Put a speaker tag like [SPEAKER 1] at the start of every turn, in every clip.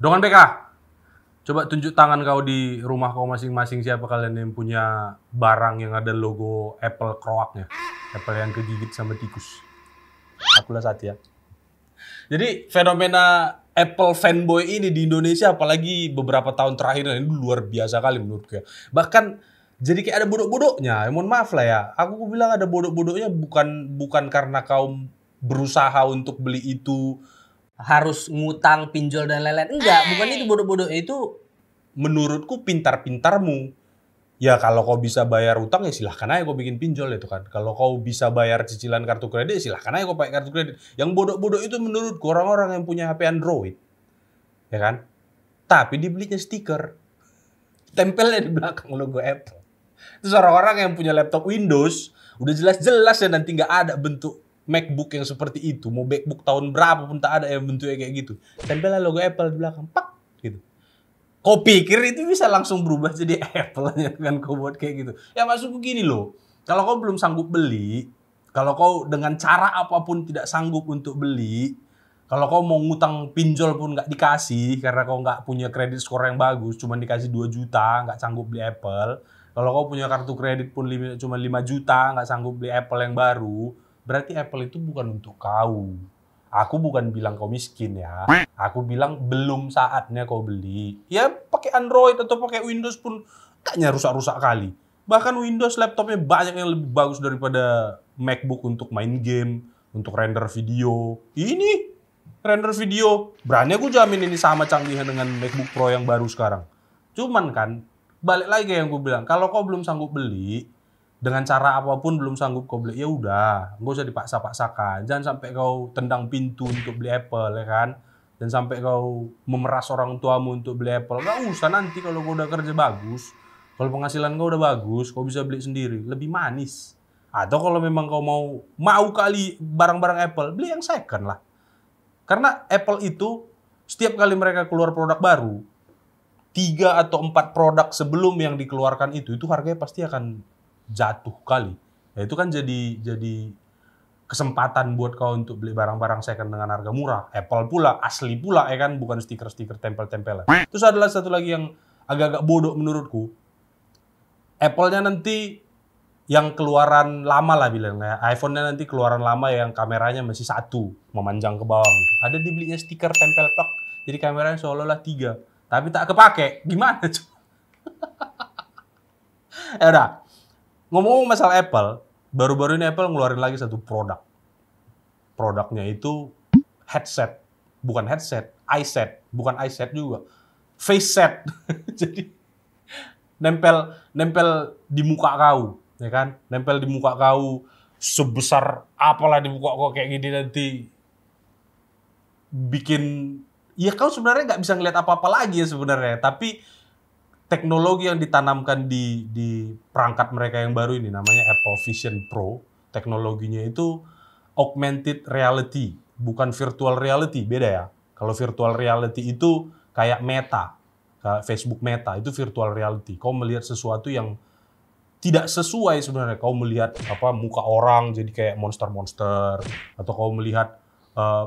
[SPEAKER 1] Dongan BK, coba tunjuk tangan kau di rumah kau masing-masing, siapa kalian yang punya barang yang ada logo Apple kroaknya. Apple yang kegigit sama tikus. Akulah Satya. Jadi fenomena Apple fanboy ini di Indonesia apalagi beberapa tahun terakhir ini luar biasa kali menurutku ya. Bahkan jadi kayak ada bodoh-bodohnya. Mohon maaf lah ya. Aku bilang ada bodoh-bodohnya bukan karena kau berusaha untuk beli itu
[SPEAKER 2] Harus ngutang, pinjol dan lain-lain. Enggak, bukan itu bodoh-bodoh. Itu
[SPEAKER 1] menurutku pintar-pintarmu. Ya kalau kau bisa bayar utang ya silahkan aja kau bikin pinjol itu kan. Kalau kau bisa bayar cicilan kartu kredit silahkan aja kau pakai kartu kredit. Yang bodoh-bodoh itu menurutku orang-orang yang punya HP Android. Ya kan? Tapi dibelinya stiker. Tempelnya di belakang logo Apple. Terus orang-orang yang punya laptop Windows udah jelas-jelas ya nanti nggak ada bentuk MacBook yang seperti itu. Mau MacBook tahun berapa pun tak ada yang bentuknya kayak gitu. Tempelnya logo Apple di belakang. Pak! Gitu. Kau pikir itu bisa langsung berubah jadi Apple kan kau buat kayak gitu. Ya maksudku gini loh. Kalau kau belum sanggup beli, kalau kau dengan cara apapun tidak sanggup untuk beli, kalau kau mau ngutang pinjol pun nggak dikasih karena kau nggak punya kredit skor yang bagus, cuma dikasih 2 juta, nggak sanggup beli Apple. Kalau kau punya kartu kredit pun cuma 5 juta, nggak sanggup beli Apple yang baru, berarti Apple itu bukan untuk kau. Aku bukan bilang kau miskin ya. Aku bilang belum saatnya kau beli. Ya pakai Android atau pakai Windows pun kayaknya rusak-rusak kali. Bahkan Windows laptopnya banyak yang lebih bagus daripada MacBook untuk main game, untuk render video. Ini render video. Berani aku jamin ini sama canggihnya dengan MacBook Pro yang baru sekarang. Cuman kan, balik lagi kayak yang gue bilang, kalau kau belum sanggup beli, dengan cara apapun belum sanggup kau beli, ya udah, nggak usah dipaksa-paksakan. Jangan sampai kau tendang pintu untuk beli Apple, ya kan? Dan sampai kau memeras orang tuamu untuk beli Apple. Nggak usah, nanti kalau kau udah kerja bagus, kalau penghasilan kau udah bagus, kau bisa beli sendiri, lebih manis. Atau kalau memang kau mau kali barang-barang Apple, beli yang second lah. Karena Apple itu setiap kali mereka keluar produk baru, 3 atau 4 produk sebelum yang dikeluarkan itu harganya pasti akan jatuh kali. Ya itu kan jadi kesempatan buat kau untuk beli barang-barang second dengan harga murah. Apple pula, asli pula ya kan, bukan stiker-stiker tempel-tempelan. Terus adalah satu lagi yang agak-agak bodoh menurutku. Apple-nya nanti yang keluaran lama lah bilangnya. iPhone-nya nanti keluaran lama yang kameranya masih 1, memanjang ke bawah gitu. Ada dibelinya stiker tempel tok. Jadi kameranya seolah-olah 3, tapi tak kepake. Gimana coba? Ya udah. Ngomong masalah Apple, baru-baru ini Apple ngeluarin lagi satu produk. Produknya itu headset. Bukan headset, iSet. Bukan iSet juga. Face set. Jadi nempel di muka kau, ya kan? Nempel di muka kau sebesar apalah di muka kau kayak gini nanti bikin, ya kau sebenarnya nggak bisa ngeliat apa-apa lagi ya sebenarnya, tapi teknologi yang ditanamkan di perangkat mereka yang baru ini namanya Apple Vision Pro. Teknologinya itu augmented reality, bukan virtual reality, beda ya. Kalau virtual reality itu kayak Meta, kayak Facebook Meta, itu virtual reality. Kau melihat sesuatu yang tidak sesuai sebenarnya. Kau melihat muka orang jadi kayak monster-monster, atau kau melihat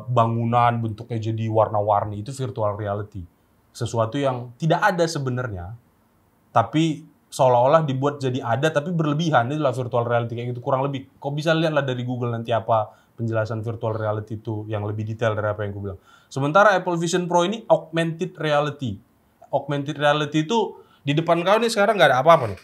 [SPEAKER 1] bangunan bentuknya jadi warna-warni, itu virtual reality. Sesuatu yang tidak ada sebenarnya, tapi seolah-olah dibuat jadi ada tapi berlebihan. Itulah virtual reality kayak gitu kurang lebih. Kau bisa lihatlah dari Google nanti apa penjelasan virtual reality itu yang lebih detail dari apa yang gue bilang. Sementara Apple Vision Pro ini augmented reality. Augmented reality itu di depan kau nih sekarang nggak ada apa-apa nih.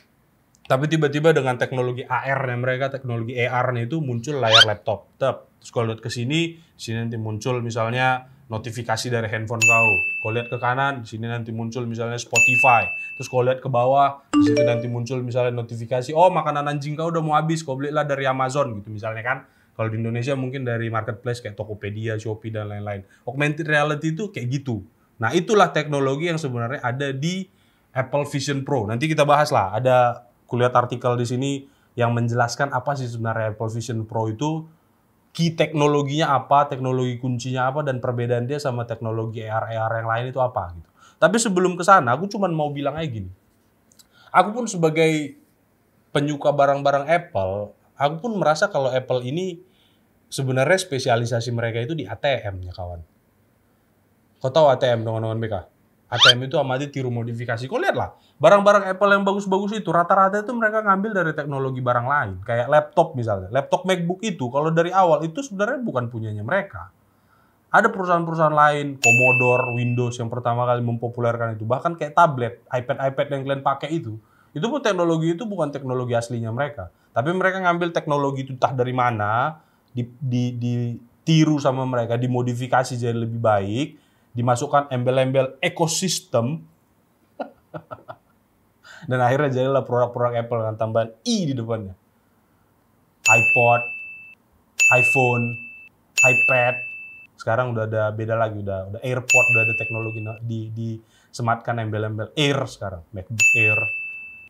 [SPEAKER 1] Tapi tiba-tiba dengan teknologi AR-nya mereka, teknologi AR-nya itu muncul layar laptop. Terus kalau lihat ke sini nanti muncul misalnya notifikasi dari handphone kau. Kau lihat ke kanan, di sini nanti muncul misalnya Spotify. Terus kau lihat ke bawah, di situ nanti muncul misalnya notifikasi, oh makanan anjing kau udah mau habis, kau belilah dari Amazon gitu misalnya kan. Kalau di Indonesia mungkin dari marketplace kayak Tokopedia, Shopee dan lain-lain. Augmented reality itu kayak gitu. Nah, itulah teknologi yang sebenarnya ada di Apple Vision Pro. Nanti kita bahas lah. Ada kulihat artikel di sini yang menjelaskan apa sih sebenarnya Apple Vision Pro itu, key teknologinya apa, teknologi kuncinya apa, dan perbedaan dia sama teknologi AR yang lain itu apa gitu. Tapi sebelum ke sana, aku cuma mau bilang aja gini. Aku pun sebagai penyuka barang-barang Apple, aku pun merasa kalau Apple ini sebenarnya spesialisasi mereka itu di ATM ya kawan. Kau tahu ATM dengan BK? ATM itu amati tiru modifikasi. Kau lihatlah, barang-barang Apple yang bagus-bagus itu rata-rata itu mereka ngambil dari teknologi barang lain. Kayak laptop misalnya. Laptop MacBook itu kalau dari awal itu sebenarnya bukan punyanya mereka. Ada perusahaan-perusahaan lain, Commodore, Windows yang pertama kali mempopulerkan itu. Bahkan kayak tablet, iPad yang kalian pakai itu pun teknologi itu bukan teknologi aslinya mereka. Tapi mereka ngambil teknologi itu entah dari mana, ditiru sama mereka, dimodifikasi jadi lebih baik, dimasukkan embel-embel ekosistem, dan akhirnya jadilah produk-produk Apple dengan tambahan i di depannya. iPod, iPhone, iPad, sekarang udah ada beda lagi, udah AirPod, udah ada teknologi disematkan embel-embel Air sekarang, MacBook Air,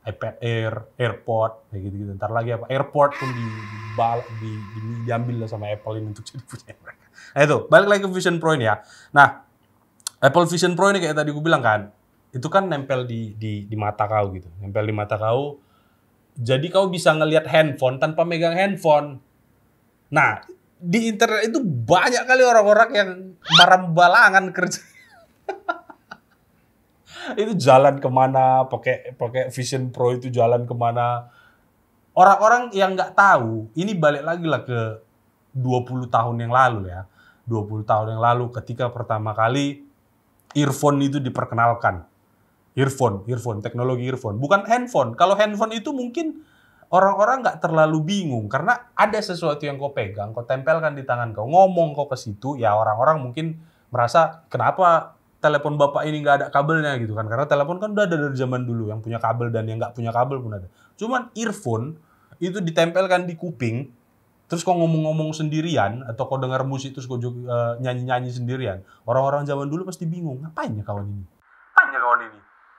[SPEAKER 1] iPad Air, AirPod, kayak gitu-gitu. Ntar lagi apa? AirPod pun diambil lah sama Apple ini untuk jadi punya mereka. Nah itu, balik lagi ke Vision Pro ini ya. Nah, Apple Vision Pro ini kayak tadi gue bilang kan, itu kan nempel di mata kau gitu. Nempel di mata kau, jadi kau bisa ngelihat handphone tanpa megang handphone. Nah, di internet itu banyak kali orang-orang yang marambalangan kerja. Itu jalan kemana, pakai Vision Pro itu jalan kemana. Orang-orang yang nggak tahu, ini balik lagi lah ke 20 tahun yang lalu ya. 20 tahun yang lalu ketika pertama kali earphone itu diperkenalkan. Earphone, teknologi earphone. Bukan handphone. Kalau handphone itu mungkin orang-orang nggak terlalu bingung. Karena ada sesuatu yang kau pegang, kau tempelkan di tangan kau, ngomong kau ke situ, ya orang-orang mungkin merasa, kenapa telepon bapak ini nggak ada kabelnya gitu kan. Karena telepon kan udah ada dari zaman dulu, yang punya kabel dan yang nggak punya kabel pun ada. Cuman earphone itu ditempelkan di kuping, terus kau ngomong-ngomong sendirian, atau kau dengar musik terus kau nyanyi-nyanyi sendirian, orang-orang zaman dulu pasti bingung, ngapain ya kawan ini?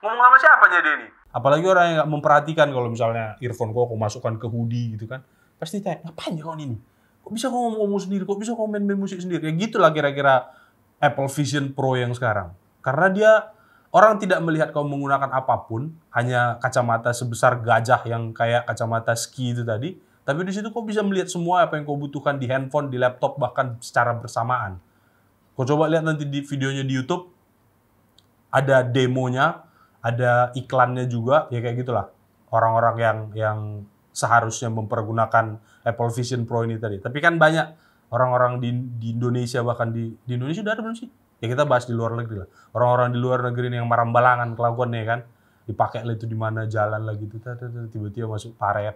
[SPEAKER 1] Ngomong sama siapa dia ini? Apalagi orang yang nggak memperhatikan kalau misalnya earphone kau masukkan ke hoodie gitu kan, pasti tanya, ngapain ya kawan ini? Kok bisa kau ngomong sendiri? Kok bisa kau main musik sendiri? Ya gitulah kira-kira Apple Vision Pro yang sekarang. Karena dia, orang tidak melihat kau menggunakan apapun, hanya kacamata sebesar gajah yang kayak kacamata ski itu tadi, tapi di situ kau bisa melihat semua apa yang kau butuhkan di handphone, di laptop, bahkan secara bersamaan. Kau coba lihat nanti di videonya di YouTube, ada demonya, ada iklannya juga, ya kayak gitulah. Orang-orang yang seharusnya mempergunakan Apple Vision Pro ini tadi. Tapi kan banyak orang-orang di Indonesia, bahkan di Indonesia udah ada belum sih? Ya kita bahas di luar negeri lah. Orang-orang di luar negeri ini yang marambalangan kelakuannya kan. Dipakai lah itu di mana jalan lagi itu, tiba-tiba masuk paret.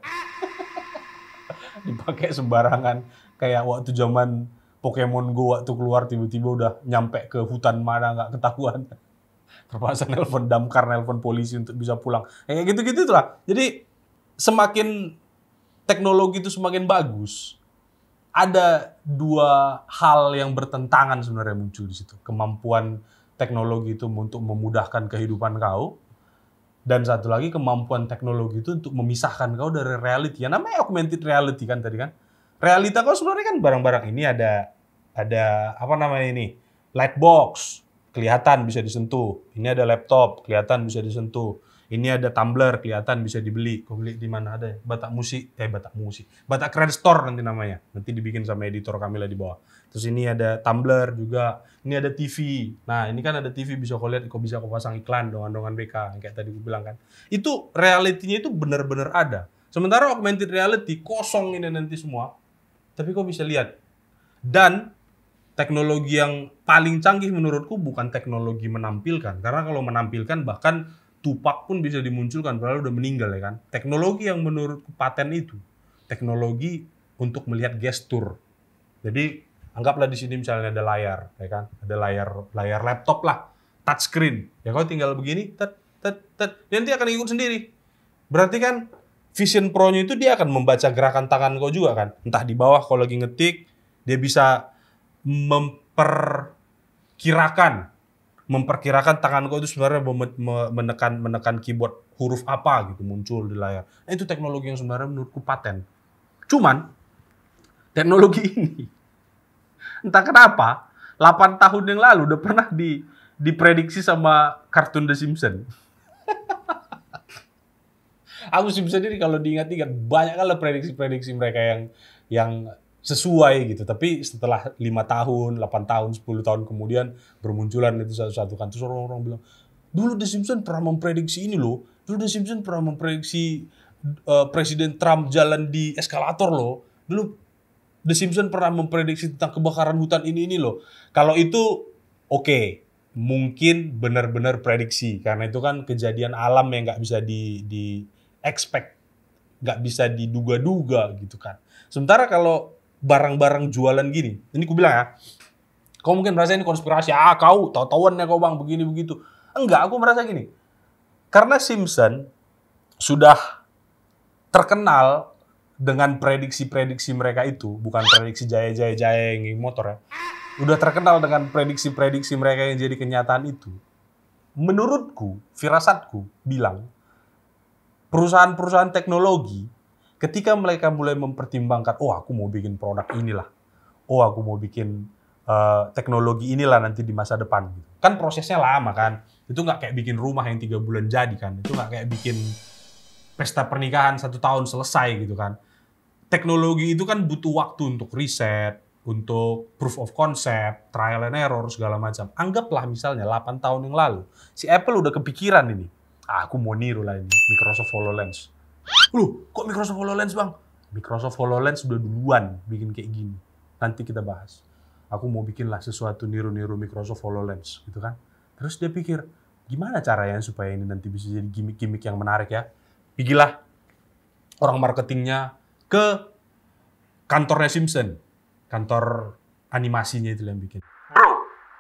[SPEAKER 1] Dipakai sembarangan. Kayak waktu zaman Pokemon Go waktu keluar tiba-tiba udah nyampe ke hutan mana nggak ketahuan. Terpaksa nelpon damkar, nelpon polisi untuk bisa pulang. Kayak gitu-gitu itulah. Jadi semakin teknologi itu semakin bagus, ada dua hal yang bertentangan sebenarnya muncul di situ. Kemampuan teknologi itu untuk memudahkan kehidupan kau, dan satu lagi kemampuan teknologi itu untuk memisahkan kau dari reality. Ya namanya augmented reality kan tadi kan. Realita kau sebenarnya kan barang-barang ini ada apa namanya ini? Light box, kelihatan bisa disentuh. Ini ada laptop, kelihatan bisa disentuh. Ini ada tumbler, kelihatan bisa dibeli. Kau beli di mana ada? Batak Keren Store nanti namanya. Nanti dibikin sama editor kami lah di bawah. Terus ini ada tumbler juga. Ini ada TV. Nah ini kan ada TV, bisa kau lihat, kau bisa kau pasang iklan, dongan-dongan BK. Kayak tadi gue bilang kan. Itu realitinya itu benar-benar ada. Sementara augmented reality kosong ini nanti semua. Tapi kau bisa lihat. Dan teknologi yang paling canggih menurutku bukan teknologi menampilkan. Karena kalau menampilkan bahkan Tupac pun bisa dimunculkan, padahal udah meninggal ya kan. Teknologi yang menurutku paten itu, teknologi untuk melihat gestur. Jadi anggaplah di sini misalnya ada layar, ya kan? Ada layar laptop lah, touchscreen. Ya kau tinggal begini, nanti akan ikut sendiri. Berarti kan Vision Pro-nya itu dia akan membaca gerakan tangan kau juga kan. Entah di bawah kau lagi ngetik, dia bisa memperkirakan tangan kau itu sebenarnya menekan keyboard huruf apa gitu muncul di layar. Nah, itu teknologi yang sebenarnya menurutku paten. Cuman teknologi ini entah kenapa 8 tahun yang lalu udah pernah diprediksi sama kartun The Simpsons. Aku Simpsons ini kalau diingat-ingat banyak kali prediksi-prediksi mereka yang sesuai gitu, tapi setelah 5 tahun, 8 tahun, 10 tahun kemudian bermunculan itu satu-satu kan, terus orang-orang bilang, Dulu The Simpsons pernah memprediksi ini loh. Dulu The Simpsons pernah memprediksi Presiden Trump jalan di eskalator loh. Dulu The Simpsons pernah memprediksi tentang kebakaran hutan ini loh. Kalau itu oke, mungkin benar-benar prediksi karena itu kan kejadian alam yang nggak bisa di expect, nggak bisa diduga-duga gitu kan. Sementara kalau barang-barang jualan gini, ini aku bilang ya, kau mungkin merasa ini konspirasi, kau tahu-tahuan ya kau bang begini begitu. Enggak, aku merasa gini, karena Simpson sudah terkenal dengan prediksi-prediksi mereka itu, bukan prediksi jaya-jaya yang motor ya. Udah terkenal dengan prediksi-prediksi mereka yang jadi kenyataan itu. Menurutku, firasatku bilang, perusahaan-perusahaan teknologi, ketika mereka mulai mempertimbangkan, oh aku mau bikin produk inilah, oh aku mau bikin teknologi inilah nanti di masa depan. Kan prosesnya lama kan, itu nggak kayak bikin rumah yang 3 bulan jadi kan, itu nggak kayak bikin pesta pernikahan 1 tahun selesai gitu kan. Teknologi itu kan butuh waktu untuk riset, untuk proof of concept, trial and error, segala macam. Anggaplah misalnya 8 tahun yang lalu, si Apple udah kepikiran ini. Aku mau niru lah ini, Microsoft HoloLens. Loh, kok Microsoft HoloLens bang? Microsoft HoloLens udah duluan bikin kayak gini. Nanti kita bahas. Aku mau bikin lah sesuatu niru-niru Microsoft HoloLens, gitu kan. Terus dia pikir, gimana caranya supaya ini nanti bisa jadi gimmick-gimmick yang menarik ya? Pergilah orang marketingnya ke kantornya Simpson, kantor animasinya itu yang bikin. Bro,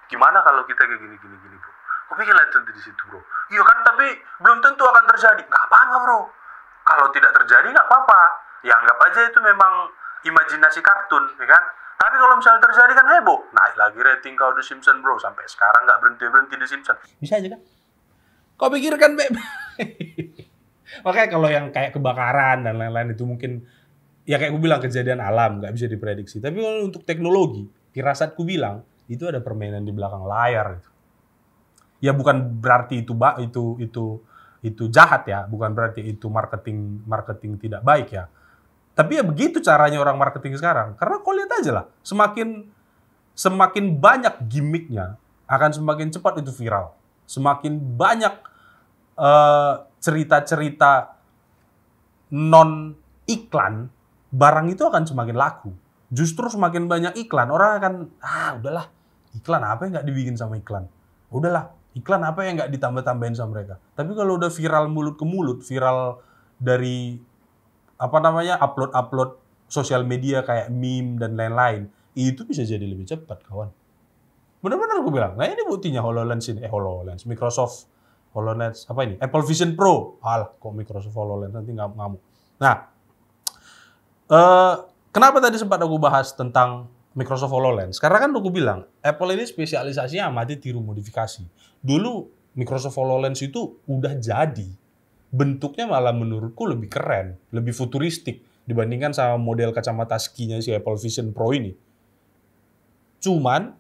[SPEAKER 1] gimana kalau kita kayak gini bro? Aku bikin lah itu di situ bro. Iya kan, tapi belum tentu akan terjadi. Nggak apa-apa bro. Kalau tidak terjadi nggak apa-apa. Ya anggap aja itu memang imajinasi kartun, ya kan? Tapi kalau misalnya terjadi kan heboh. Naik lagi rating kau The Simpsons bro. Sampai sekarang nggak berhenti-berhenti The Simpsons. Bisa aja kan? Kau pikirkan, Beb? Makanya kalau yang kayak kebakaran dan lain-lain itu mungkin, ya kayak aku bilang kejadian alam, nggak bisa diprediksi. Tapi kalau untuk teknologi, firasatku bilang, itu ada permainan di belakang layar. Ya bukan berarti itu jahat ya, bukan berarti itu marketing tidak baik ya. Tapi ya begitu caranya orang marketing sekarang. Karena kau lihat aja lah, semakin banyak gimmicknya, akan semakin cepat itu viral. Semakin banyak cerita-cerita non iklan, barang itu akan semakin laku. Justru semakin banyak iklan, orang akan, udahlah, iklan apa yang nggak dibikin sama iklan? Udahlah, iklan apa yang nggak ditambah-tambahin sama mereka? Tapi kalau udah viral mulut ke mulut, viral dari upload sosial media kayak meme dan lain-lain, itu bisa jadi lebih cepat, kawan. Benar-benar gue bilang. Nah ini buktinya HoloLens ini, Microsoft HoloLens, apa ini? Apple Vision Pro. Alah, kok Microsoft HoloLens, nanti ngamuk. Nah, kenapa tadi sempat aku bahas tentang Microsoft HoloLens? Karena kan aku bilang, Apple ini spesialisasinya amati tiru modifikasi. Dulu Microsoft HoloLens itu udah jadi. Bentuknya malah menurutku lebih keren, lebih futuristik dibandingkan sama model kacamata skinya si Apple Vision Pro ini. Cuman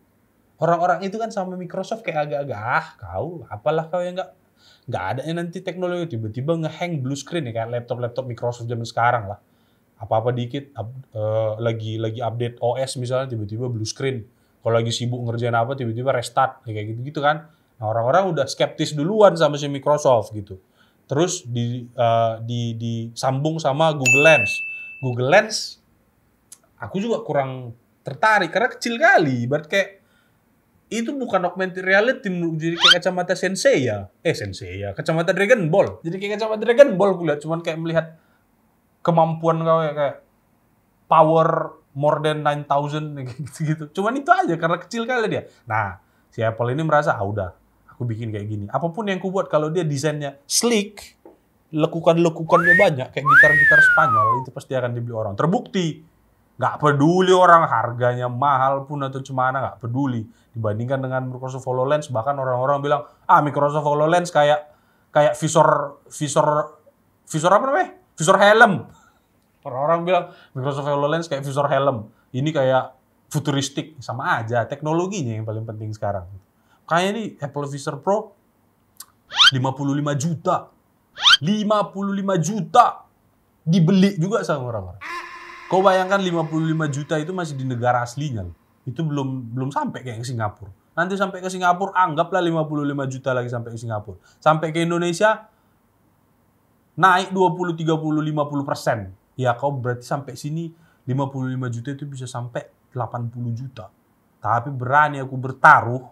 [SPEAKER 1] orang-orang itu kan sama Microsoft kayak agak-agak, apalah kau yang nggak ada yang nanti teknologi tiba-tiba ngehang blue screen ya kayak laptop Microsoft zaman sekarang lah. Apa-apa dikit lagi update OS misalnya tiba-tiba blue screen. Kalau lagi sibuk ngerjain apa tiba-tiba restart kayak gitu-gitu kan. Nah, orang-orang udah skeptis duluan sama si Microsoft gitu. Terus disambung sama Google Lens. Google Lens aku juga kurang tertarik karena kecil kali. Berarti kayak itu bukan augmented reality, jadi kayak kacamata Sensei ya, kacamata Dragon Ball. Jadi kayak kacamata Dragon Ball aku lihat, cuman kayak melihat kemampuan kau kayak power more than 9,000 gitu. Cuman itu aja karena kecil kali dia. Nah, si Apple ini merasa udah, aku bikin kayak gini. Apapun yang aku buat kalau dia desainnya sleek, lekukan-lekukannya banyak kayak gitar-gitar Spanyol, itu pasti akan dibeli orang. Terbukti. Nggak peduli orang harganya mahal pun atau cemana, nggak peduli. Dibandingkan dengan Microsoft HoloLens, bahkan orang-orang bilang, Microsoft HoloLens kayak visor apa namanya? Visor helm. Orang-orang bilang Microsoft HoloLens kayak visor helm. Ini kayak futuristik, sama aja. Teknologinya yang paling penting sekarang. Kayak ini Apple Vision Pro 55 juta. 55 juta dibeli juga sama orang-orang. Kau bayangkan 55 juta itu masih di negara aslinya. Itu belum sampai kayak Singapura. Nanti sampai ke Singapura, anggaplah 55 juta lagi sampai ke Singapura. Sampai ke Indonesia, naik 20, 30, 50%. Ya kau berarti sampai sini 55 juta itu bisa sampai 80 juta. Tapi berani aku bertaruh,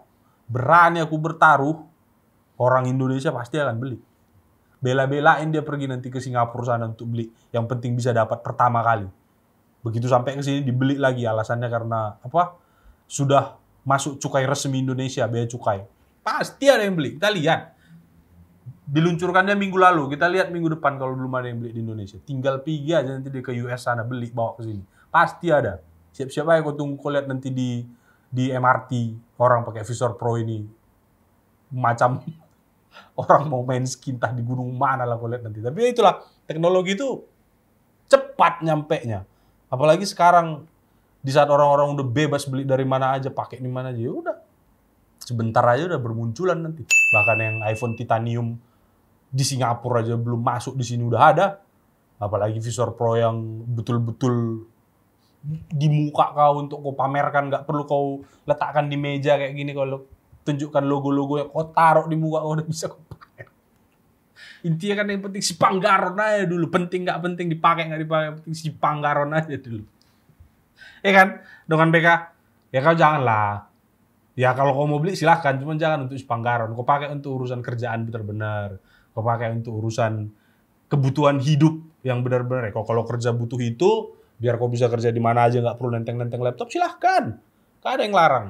[SPEAKER 1] orang Indonesia pasti akan beli. Bela-belain dia pergi nanti ke Singapura sana untuk beli. Yang penting bisa dapat pertama kali. Begitu sampai ke sini dibeli lagi, alasannya karena apa? Sudah masuk cukai resmi Indonesia, bea cukai. Pasti ada yang beli. Kita lihat. Diluncurkannya minggu lalu, kita lihat minggu depan kalau belum ada yang beli di Indonesia. Tinggal pergi aja nanti dia ke US sana beli, bawa ke sini. Pasti ada. Siap-siap aja kau tunggu, kau lihat nanti di MRT orang pakai Visor Pro ini macam orang mau main ski entah di gunung mana lah kau lihat nanti. Tapi ya itulah, teknologi itu cepat nyampenya. Apalagi sekarang di saat orang-orang udah bebas beli dari mana aja, pakai di mana aja, ya udah. Sebentar aja udah bermunculan nanti. Bahkan yang iPhone titanium di Singapura aja belum masuk, di sini udah ada. Apalagi Visor Pro yang betul-betul di muka kau untuk kau pamerkan, nggak perlu kau letakkan di meja kayak gini, kalau tunjukkan logo-logo yang kau taruh di muka kau udah bisa kau pakai. Intinya kan yang penting si Panggaron aja dulu, penting nggak penting dipakai nggak dipakai, penting si Panggaron aja dulu. Ya kan, dengan BK, ya kau janganlah. Ya kalau kau mau beli silahkan, cuma jangan untuk si Panggaron. Kau pakai untuk urusan kerjaan benar-benar, kau pakai untuk urusan kebutuhan hidup yang benar-benar. Kalau kerja butuh itu, biar kau bisa kerja di mana aja, nggak perlu nenteng-nenteng laptop, silahkan. Nggak ada yang larang.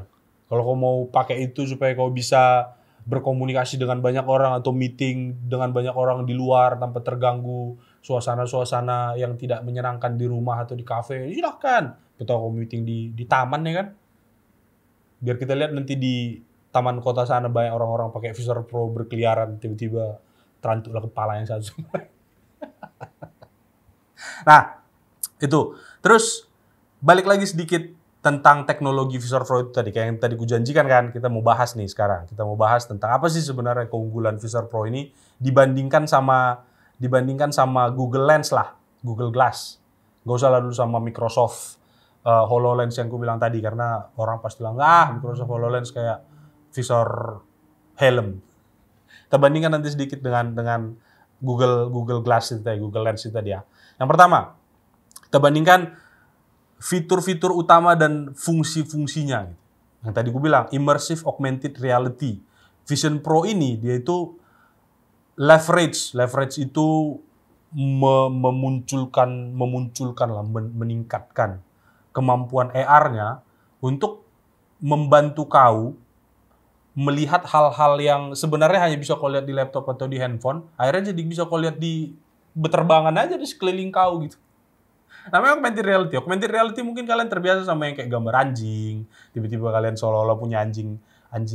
[SPEAKER 1] Kalau kau mau pakai itu supaya kau bisa berkomunikasi dengan banyak orang atau meeting dengan banyak orang di luar tanpa terganggu suasana-suasana yang tidak menyenangkan di rumah atau di kafe, silahkan. Atau kau meeting di taman ya kan. Biar kita lihat nanti di taman kota sana banyak orang-orang pakai Visor Pro berkeliaran, tiba-tiba terantuklah kepala yang satu. Nah, itu. Terus balik lagi sedikit tentang teknologi Visor Pro itu tadi, kayak yang tadi kujanjikan kan, kita mau bahas nih sekarang. Kita mau bahas tentang apa sih sebenarnya keunggulan Visor Pro ini dibandingkan sama Google Lens lah, Google Glass. Gak usah lah dulu sama Microsoft HoloLens yang ku bilang tadi, karena orang pasti bilang, Microsoft HoloLens kayak visor helm. Kita bandingkan nanti sedikit dengan Google Glass itu tadi, Google Lens itu tadi ya. Yang pertama, kita bandingkan fitur-fitur utama dan fungsi-fungsinya. Yang tadi gue bilang, immersive augmented reality. Vision Pro ini, dia itu leverage itu meningkatkan kemampuan AR-nya untuk membantu kau melihat hal-hal yang sebenarnya hanya bisa kau lihat di laptop atau di handphone, akhirnya jadi bisa kau lihat di beterbangan aja di sekeliling kau gitu. Namanya augmented reality. Augmented reality mungkin kalian terbiasa sama yang kayak gambar anjing. Tiba-tiba kalian seolah-olah punya anjing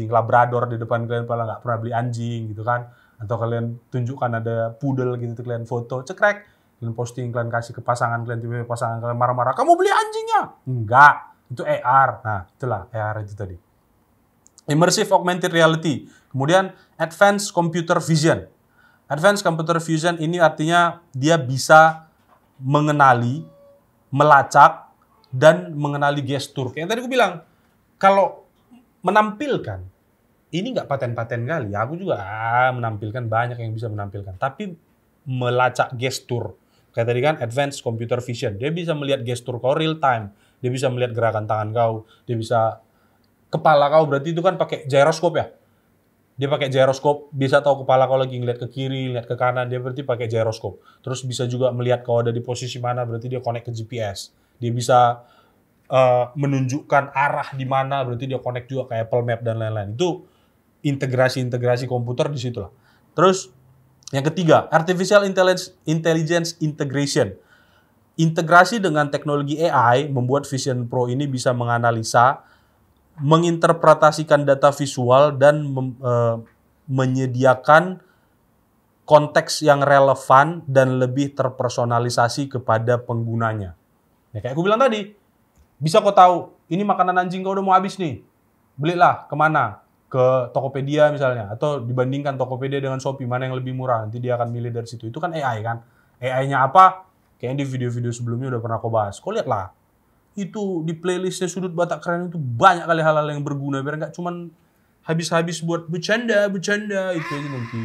[SPEAKER 1] labrador di depan kalian, padahal nggak pernah beli anjing gitu kan. Atau kalian tunjukkan ada poodle gitu, kalian foto, cekrek. Kalian posting, kalian kasih ke pasangan kalian, tiba-tiba pasangan kalian marah-marah, kamu beli anjingnya? Enggak, itu AR. Nah, itulah AR itu tadi. Immersive augmented reality. Kemudian advanced computer vision. Advanced computer vision ini artinya dia bisa mengenali, melacak, dan mengenali gestur. Kayak yang tadi aku bilang, kalau menampilkan, ini nggak paten-paten kali. Aku juga menampilkan, banyak yang bisa menampilkan. Tapi melacak gestur. Kayak tadi kan, advanced computer vision. Dia bisa melihat gestur kau real time. Dia bisa melihat gerakan tangan kau. Dia bisa, kepala kau berarti itu kan pakai gyroskop ya. Dia pakai gyroskop, bisa tahu kepala kau lagi ngeliat ke kiri, ngeliat ke kanan, dia berarti pakai gyroskop. Terus bisa juga melihat kau ada di posisi mana, berarti dia connect ke GPS. Dia bisa menunjukkan arah di mana, berarti dia connect juga ke Apple Map dan lain-lain. Itu integrasi komputer di situ lah. Terus yang ketiga, artificial intelligence integration. Integrasi dengan teknologi AI membuat Vision Pro ini bisa menganalisa, menginterpretasikan data visual, dan menyediakan konteks yang relevan dan lebih terpersonalisasi kepada penggunanya. Ya, kayak aku bilang tadi, bisa kau tahu, ini makanan anjing kau udah mau habis nih, belilah kemana? Ke Tokopedia misalnya, atau dibandingkan Tokopedia dengan Shopee, mana yang lebih murah, nanti dia akan milih dari situ. Itu kan AI kan? AI-nya apa? Kayaknya di video-video sebelumnya udah pernah kau bahas. Kau lihatlah. Itu di playlistnya Sudut Batak Keren itu banyak kali hal-hal yang berguna, biar nggak cuman habis-habis buat bercanda itu aja nanti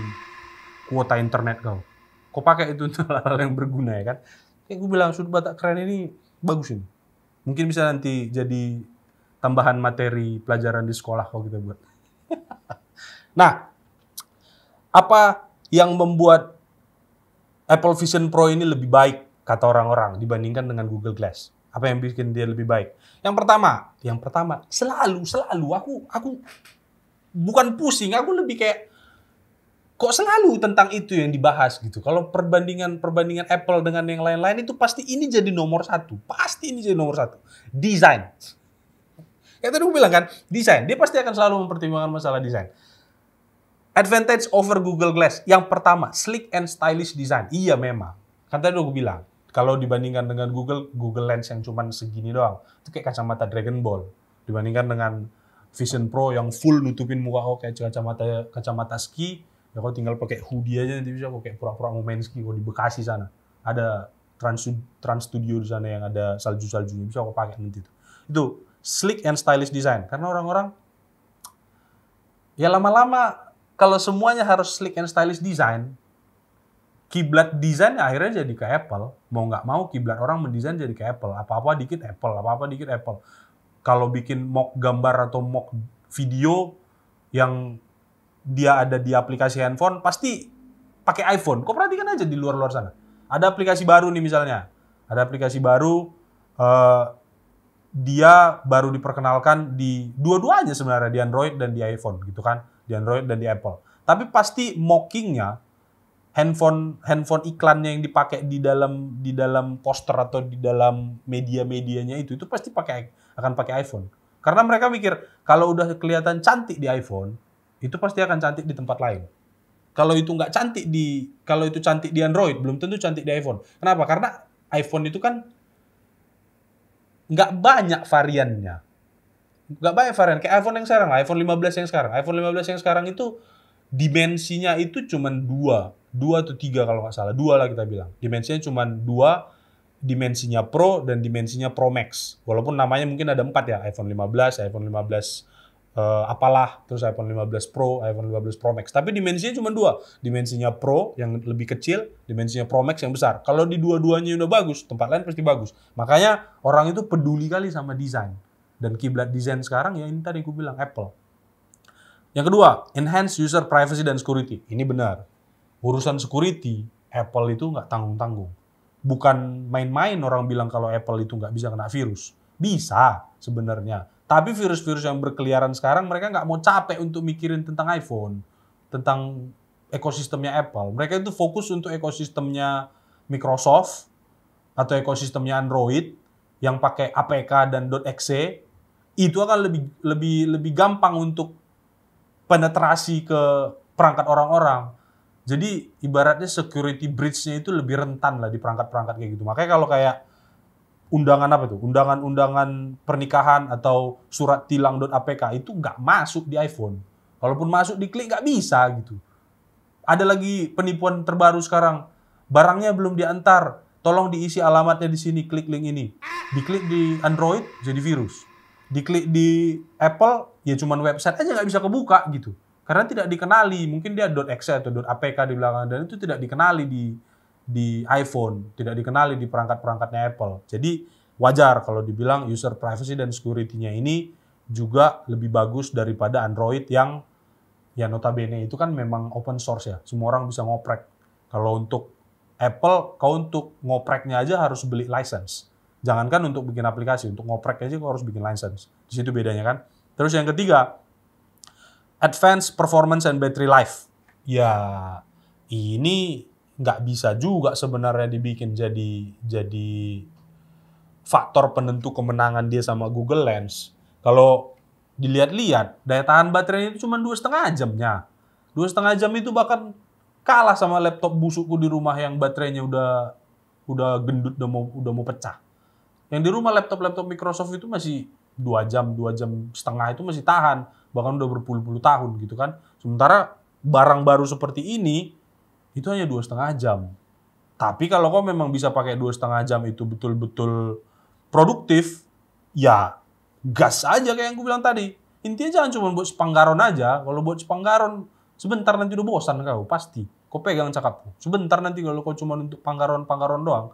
[SPEAKER 1] kuota internet kau. Kau pakai itu untuk hal yang berguna ya kan. Kayak gue bilang sudut Batak keren ini bagus ini. Mungkin bisa nanti jadi tambahan materi pelajaran di sekolah kalau kita buat. Nah, apa yang membuat Apple Vision Pro ini lebih baik kata orang-orang dibandingkan dengan Google Glass? Apa yang bikin dia lebih baik? Yang pertama, selalu aku bukan pusing, aku lebih kayak kok selalu tentang itu yang dibahas gitu. Kalau perbandingan Apple dengan yang lain-lain itu pasti ini jadi nomor satu. Pasti ini jadi nomor satu. Desain. Kayak tadi aku bilang kan, desain. Dia pasti akan selalu mempertimbangkan masalah desain. Advantage over Google Glass. Yang pertama, sleek and stylish design. Iya memang. Kan tadi aku bilang, kalau dibandingkan dengan Google Lens yang cuma segini doang, itu kayak kacamata Dragon Ball. Dibandingkan dengan Vision Pro yang full nutupin muka kau kayak kacamata ski, ya kau tinggal pakai hoodie aja nanti bisa kau kayak pura-pura mau main ski kau di Bekasi sana. Ada Trans Studio di sana yang ada salju-saljunya, bisa kau pakai nanti itu. Itu sleek and stylish design. Karena orang-orang ya lama-lama kalau semuanya harus sleek and stylish design, kiblat desain akhirnya jadi ke Apple. Mau nggak mau kiblat orang mendesain jadi ke Apple. Apa-apa dikit Apple. Kalau bikin mock gambar atau mock video yang dia ada di aplikasi handphone, pasti pakai iPhone. Kau perhatikan aja di luar-luar sana. Ada aplikasi baru nih misalnya. Ada aplikasi baru, dia baru diperkenalkan di dua-duanya sebenarnya, di Android dan di iPhone gitu kan. Di Android dan di Apple. Tapi pasti mockingnya handphone iklannya yang dipakai di dalam poster atau di dalam media-medianya itu pasti akan pakai iPhone. Karena mereka mikir kalau udah kelihatan cantik di iPhone, itu pasti akan cantik di tempat lain. Kalau itu cantik di Android, belum tentu cantik di iPhone. Kenapa? Karena iPhone itu kan nggak banyak variannya. Nggak banyak varian. Kayak iPhone yang sekarang lah, iPhone 15 yang sekarang. iPhone 15 yang sekarang itu dimensinya itu cuma 2 atau 3 kalau nggak salah. 2 lah kita bilang. Dimensinya cuma 2, dimensinya Pro dan dimensinya Pro Max. Walaupun namanya mungkin ada 4 ya. iPhone 15, iPhone 15 apalah, terus iPhone 15 Pro, iPhone 15 Pro Max. Tapi dimensinya cuma 2. Dimensinya Pro yang lebih kecil, dimensinya Pro Max yang besar. Kalau di dua-duanya udah bagus, tempat lain pasti bagus. Makanya orang itu peduli kali sama desain. Dan kiblat desain sekarang ya ini tadi aku bilang Apple. Yang kedua, enhance user privacy dan security. Ini benar. Urusan security, Apple itu nggak tanggung-tanggung. Bukan main-main orang bilang kalau Apple itu nggak bisa kena virus. Bisa sebenarnya. Tapi virus-virus yang berkeliaran sekarang mereka nggak mau capek untuk mikirin tentang iPhone. Tentang ekosistemnya Apple. Mereka itu fokus untuk ekosistemnya Microsoft atau ekosistemnya Android yang pakai APK dan .exe. Itu akan lebih gampang untuk penetrasi ke perangkat orang-orang. Jadi ibaratnya security breach-nya itu lebih rentan lah di perangkat-perangkat kayak gitu. Makanya kalau kayak undangan pernikahan atau surat tilang.apk itu nggak masuk di iPhone. Kalaupun masuk diklik nggak bisa gitu. Ada lagi penipuan terbaru sekarang. Barangnya belum diantar. Tolong diisi alamatnya di sini, klik link ini. Diklik di Android jadi virus. Diklik di Apple, ya cuman website aja nggak bisa kebuka gitu. Karena tidak dikenali, mungkin dia .exe atau .apk di belakang, dan itu tidak dikenali di iPhone, tidak dikenali di perangkat-perangkatnya Apple. Jadi wajar kalau dibilang user privacy dan security-nya ini juga lebih bagus daripada Android yang ya notabene itu kan memang open source ya, semua orang bisa ngoprek. Kalau untuk Apple, kau untuk ngopreknya aja harus beli license. Jangankan untuk bikin aplikasi, untuk ngoprek aja kau harus bikin license. Di situ bedanya kan. Terus yang ketiga, advanced performance and battery life. Ya, ini nggak bisa juga sebenarnya dibikin jadi faktor penentu kemenangan dia sama Google Lens. Kalau dilihat-lihat, daya tahan baterainya itu cuma 2,5 jamnya. 2,5 jam itu bahkan kalah sama laptop busukku di rumah yang baterainya udah gendut, udah mau pecah. Yang di rumah laptop Microsoft itu masih 2 jam setengah itu masih tahan. Bahkan udah berpuluh-puluh tahun gitu kan. Sementara barang baru seperti ini, itu hanya 2,5 jam. Tapi kalau kau memang bisa pakai 2,5 jam itu betul-betul produktif, ya gas aja kayak yang gue bilang tadi. Intinya jangan cuma buat sepanggaron aja. Kalau buat sepanggaron, sebentar nanti udah bosan kau, pasti. Kau pegang cakapku. Sebentar nanti kalau kau cuma untuk panggaron-panggaron doang,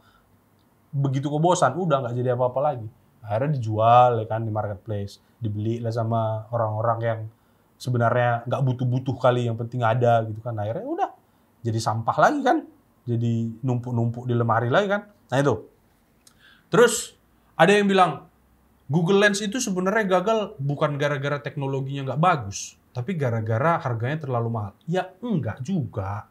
[SPEAKER 1] begitu kau bosan, udah nggak jadi apa-apa lagi. Akhirnya dijual ya kan di marketplace, dibeli lah sama orang-orang yang sebenarnya nggak butuh-butuh kali, yang penting ada gitu kan. Akhirnya udah jadi sampah lagi kan, jadi numpuk-numpuk di lemari lagi kan. Nah itu. Terus ada yang bilang Google Lens itu sebenarnya gagal bukan gara-gara teknologinya nggak bagus, tapi gara-gara harganya terlalu mahal. Ya enggak juga.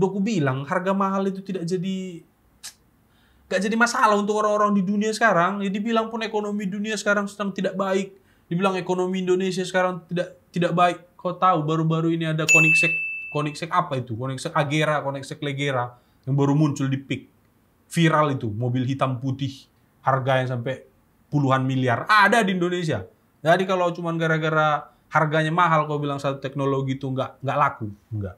[SPEAKER 1] Udah aku bilang harga mahal itu nggak jadi masalah untuk orang-orang di dunia sekarang. Ya dibilang pun ekonomi dunia sekarang sedang tidak baik. Dibilang ekonomi Indonesia sekarang tidak baik. Kau tahu baru-baru ini ada Koenigsegg apa itu? Koenigsegg Agera, Koenigsegg Legera yang baru muncul di PIK. Viral itu, mobil hitam putih. Harganya sampai puluhan miliar. Ada di Indonesia. Jadi kalau cuma gara-gara harganya mahal kau bilang satu teknologi itu nggak laku. Enggak.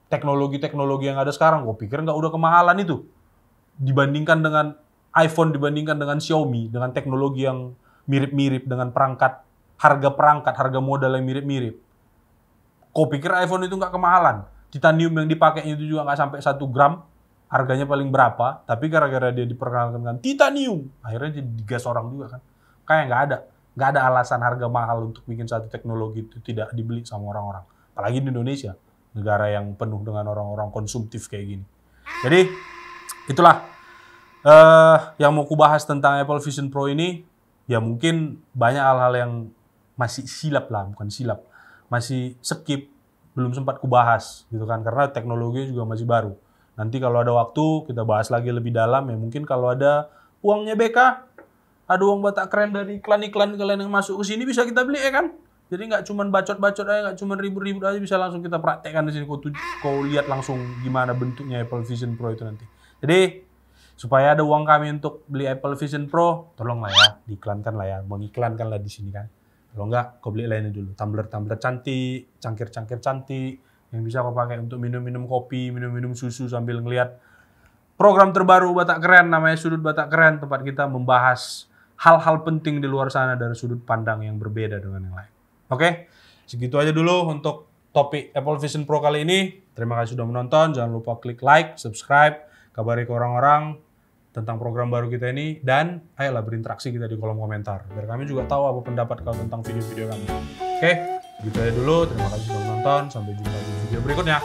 [SPEAKER 1] Teknologi-teknologi yang ada sekarang, kau pikir nggak udah kemahalan itu? Dibandingkan dengan iPhone, dibandingkan dengan Xiaomi, dengan teknologi yang mirip-mirip, dengan harga modal yang mirip-mirip. Kau pikir iPhone itu nggak kemahalan? Titanium yang dipakai itu juga nggak sampai 1 gram, harganya paling berapa, tapi gara-gara dia diperkenalkan dengan titanium, akhirnya jadi digas orang juga kan. Kayak nggak ada alasan harga mahal untuk bikin satu teknologi itu tidak dibeli sama orang-orang. Apalagi di Indonesia, negara yang penuh dengan orang-orang konsumtif kayak gini. Jadi itulah yang mau kubahas tentang Apple Vision Pro ini. Ya mungkin banyak hal-hal yang masih masih skip, belum sempat kubahas gitu kan, karena teknologinya juga masih baru. Nanti kalau ada waktu kita bahas lagi lebih dalam ya, mungkin kalau ada uangnya BK, ada uang Batak Keren dari iklan-iklan kalian yang masuk ke sini bisa kita beli ya kan. Jadi nggak cuma bacot-bacot aja, nggak cuma ribut-ribut aja, bisa langsung kita praktekkan di sini. Kau lihat langsung gimana bentuknya Apple Vision Pro itu nanti. Jadi supaya ada uang kami untuk beli Apple Vision Pro, tolonglah ya, diiklankan lah ya, mengiklankan lah di sini kan. Kalau enggak, kau beli lainnya dulu. Tumbler-tumbler cantik, cangkir-cangkir cantik, yang bisa kau pakai untuk minum-minum kopi, minum-minum susu sambil ngelihat program terbaru Batak Keren, namanya Sudut Batak Keren, tempat kita membahas hal-hal penting di luar sana dari sudut pandang yang berbeda dengan yang lain. Oke, segitu aja dulu untuk topik Apple Vision Pro kali ini. Terima kasih sudah menonton, jangan lupa klik like, subscribe, kabari ke orang-orang tentang program baru kita ini, dan ayolah berinteraksi kita di kolom komentar biar kami juga tahu apa pendapat kau tentang video-video kami. Oke, gitu aja dulu. Terima kasih sudah menonton. Sampai jumpa di video berikutnya.